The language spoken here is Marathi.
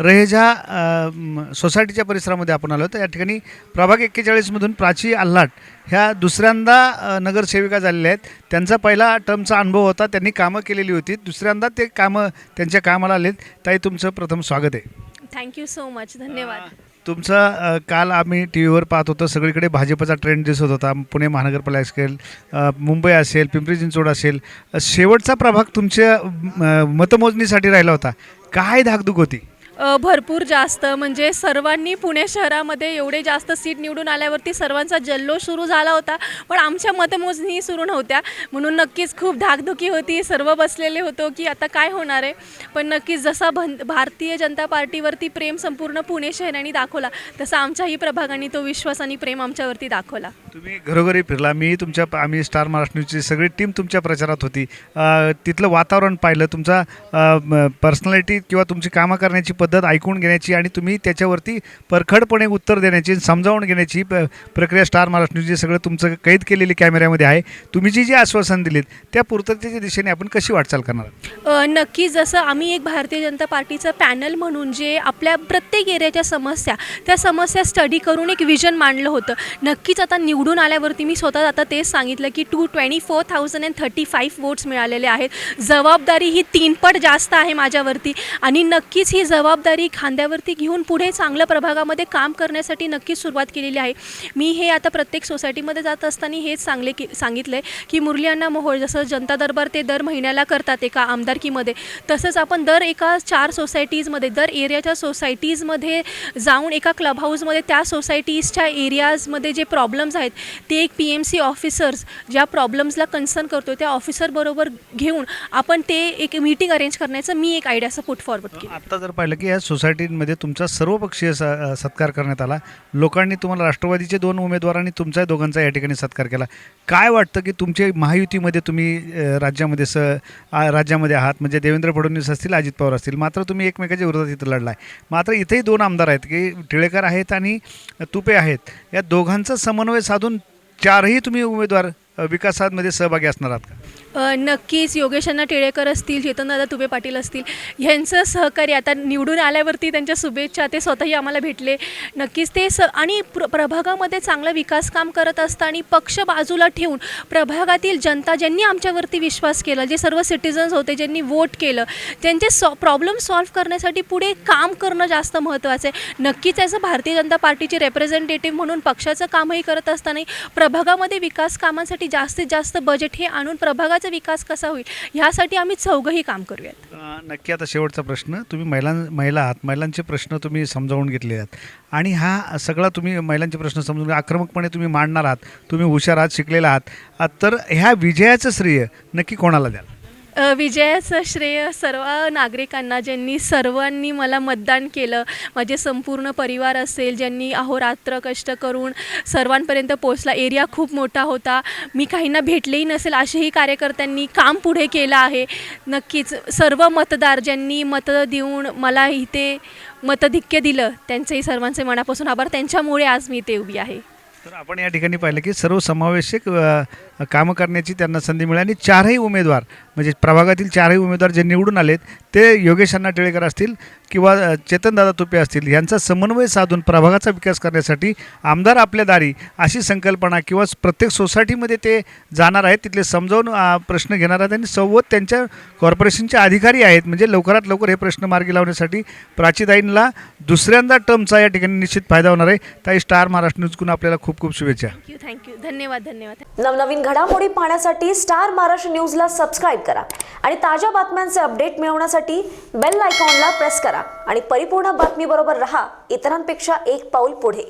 रहेजा सोसायटीच्या परिसरामध्ये आपण आलो. तर या ठिकाणी प्रभाग 41मधून प्राची आल्हाट ह्या दुसऱ्यांदा नगरसेविका झालेल्या आहेत. त्यांचा पहिला टर्मचा अनुभव होता, त्यांनी कामं केलेली होती. दुसऱ्यांदा ते कामं त्यांच्या कामाला आलेत. ताई, तुमचं प्रथम स्वागत आहे. थँक्यू सो मच, धन्यवाद. तुमचं काल आम्ही टी व्हीवर पाहत होतो, सगळीकडे भाजपचा ट्रेंड दिसत होता. पुणे महानगरपालिका असेल, मुंबई असेल, पिंपरी चिंचवड असेल, शेवटचा प्रभाग तुमच्या मतमोजणीसाठी राहिला होता. काय धाकधूक होती? भरपूर जास्त, म्हणजे सर्वांनी पुणे शहरामध्ये एवढे जास्त सीट निवडून आल्यावरती सर्वांचा जल्लोष सुरू झाला होता, पण आमच्या मतमोजणी सुरू नव्हत्या, म्हणून नक्कीच खूप धाकधुकी होती. सर्व बसलेले होतो की आता काय होणार आहे. पण नक्कीच जसा भारतीय जनता पार्टीवरती प्रेम संपूर्ण पुणे शहराने दाखवला, तसा आमच्याही प्रभागाने तो विश्वास आणि प्रेम आमच्यावरती दाखवला. तुम्ही घरोघरी फिरला, आम्ही स्टार महाराष्ट्र न्यूजची सगळी टीम तुमच्या प्रचारात होती. तिथलं वातावरण पाहिलं, तुमचा पर्सनॅलिटी किंवा तुमची कामं करण्याची पद्धत ऐकून घेण्याची आणि तुम्ही त्याच्यावरती परखडपणे उत्तर देण्याची, समजावून घेण्याची प्रक्रिया स्टार महाराष्ट्र न्यूजची सगळं तुमचं कैद केलेली कॅमेऱ्यामध्ये आहे. तुम्ही जी आश्वासन दिलीत त्या पूर्ततेच्या दिशेने आपण कशी वाटचाल करणार? नक्कीच, जसं आम्ही एक भारतीय जनता पार्टीचं पॅनल म्हणून जे आपल्या प्रत्येक एरियाच्या समस्या, त्या समस्या स्टडी करून एक विजन मांडलं होतं. नक्कीच आता निवडून आल्यावरती मी स्वतः आता तेच सांगितलं की 24,035 वोट्स मिळालेले आहेत. जबाबदारी ही 3 पट जास्त आहे माझ्यावरती आणि नक्कीच ही जबाबदारी खांद्यावरती घेऊन पुढे चांगल्या प्रभागामध्ये काम करण्यासाठी नक्कीच सुरुवात केलेली आहे. मी हे आता प्रत्येक सोसायटीमध्ये जात असताना हेच सांगितलं आहे की मुरली अण्णा मोहोळ जसं जनता दरबार ते दर महिन्याला करतात एका आमदारकीमध्ये, तसंच आपण दर एका 4 सोसायटीजमध्ये, दर एरियाच्या सोसायटीजमध्ये जाऊन एका क्लब हाऊसमध्ये त्या सोसायटीजच्या एरियाजमध्ये जे प्रॉब्लेम्स आहेत ते एक PMC ऑफिसर्स ज्या प्रॉब्लेम्सला कन्सर्न करतो त्या ऑफिसरबरोबर घेऊन आपण ते एक मीटिंग अरेंज करण्याचं मी एक आयडियाचं पुट फॉरवर्ड केलं. आत्ता जर पाहिलं की या सोसायटीमध्ये तुमचा सर्वपक्षीय सत्कार करण्यात आला. लोकांनी तुम्हाला, राष्ट्रवादीचे 2 उमेदवारांनी तुमच्या दोघांचा या ठिकाणी सत्कार केला. काय वाटतं की तुमच्या महायुतीमध्ये तुम्ही राज्यामध्ये आहात, म्हणजे देवेंद्र फडणवीस असतील, अजित पवार असतील, मात्र तुम्ही एकमेकाच्या विरोधात इथं लढलाय. मात्र इथेही 2 आमदार आहेत की टिळेकर आहेत आणि तुपे आहेत. या दोघांचा समन्वय साधून 4ही तुम्ही उमेदवार विकासामध्ये सहभागी असणार आहात का? नक्कीच. योगेश अण्णा टिळेकर असतील, चेतनदादा तुपे पाटील असतील, ह्यांचं सहकार्य आता निवडून आल्यावरती त्यांच्या शुभेच्छा, ते स्वतःही आम्हाला भेटले. नक्कीच ते आणि प्रभागामध्ये चांगलं विकास काम करत असतं आणि पक्ष बाजूला ठेवून प्रभागातील जनता ज्यांनी आमच्यावरती विश्वास केला, जे सर्व सिटिझन्स होते ज्यांनी वोट केलं, त्यांचे प्रॉब्लेम सॉल्व्ह करण्यासाठी पुढे काम करणं जास्त महत्त्वाचं आहे. नक्कीच त्याचं भारतीय जनता पार्टीचे रिप्रेझेंटेटिव्ह म्हणून पक्षाचं कामही करत असताना प्रभागामध्ये विकास कामांसाठी जास्तीत जास्त बजेट हे आणून प्रभागाचा विकास कसा होईल ह्यासाठी आम्ही चौघंही काम करूयात. नक्की. आता शेवटचा प्रश्न, तुम्ही महिला आहात, महिलांचे प्रश्न तुम्ही समजावून घेतले आहेत आणि हा सगळा तुम्ही महिलांचे प्रश्न समजून आक्रमकपणे तुम्ही मांडणार आहात. तुम्ही हुशार आहात, शिकलेला आहात, तर ह्या विजयाचं श्रेय नक्की कोणाला द्याल? विजयाचं श्रेय सर्व नागरिकांना, ज्यांनी सर्वांनी मला मतदान केलं. माझे संपूर्ण परिवार असेल, ज्यांनी अहोरात्र कष्ट करून सर्वांपर्यंत पोहोचला. एरिया खूप मोठा होता, मी काहींना भेटलेही नसेल असेही कार्यकर्त्यांनी काम पुढे केलं आहे. नक्कीच सर्व मतदार ज्यांनी मतं देऊन मला इथे मतधिक्य दिलं, त्यांचेही सर्वांचे मनापासून आभार. त्यांच्यामुळे आज मी इथे उभी आहे. तर आपण या ठिकाणी पाहिलं की सर्वसमावेशक कामं करण्याची त्यांना संधी मिळाली आणि 4ही उमेदवार, म्हणजे प्रभागातील 4ही उमेदवार जे निवडून आलेत ते योगेश अण्णा टिळेकर असतील किंवा चेतनदादा तुपे असतील, यांचा समन्वय साधून प्रभागाचा विकास करण्यासाठी आमदार आपल्या दारी अशी संकल्पना किंवा प्रत्येक सोसायटीमध्ये ते जाणार आहेत, तिथले समजावून प्रश्न घेणार आहेत आणि संवाद त्यांच्या कॉर्पोरेशनचे अधिकारी आहेत. म्हणजे लवकरात लवकर हे प्रश्न मार्गी लावण्यासाठी प्राचीताईंना दुसऱ्यांदा टर्मचा या ठिकाणी निश्चित फायदा होणार आहे. ताई, स्टार महाराष्ट्र न्यूजकडून आपल्याला खूप खूप शुभेच्छा. थँक्यू. धन्यवाद. नवनवीन घडामोडी पाहण्यासाठी स्टार महाराष्ट्र न्यूजला सबस्क्राईब करा आणि ताज्या बातम्यांचे अपडेट मिळवण्यासाठी बेल आयकॉनला प्रेस करा आणि परिपूर्ण बातमीबरोबर रहा, इतरांपेक्षा एक पाऊल पुढे.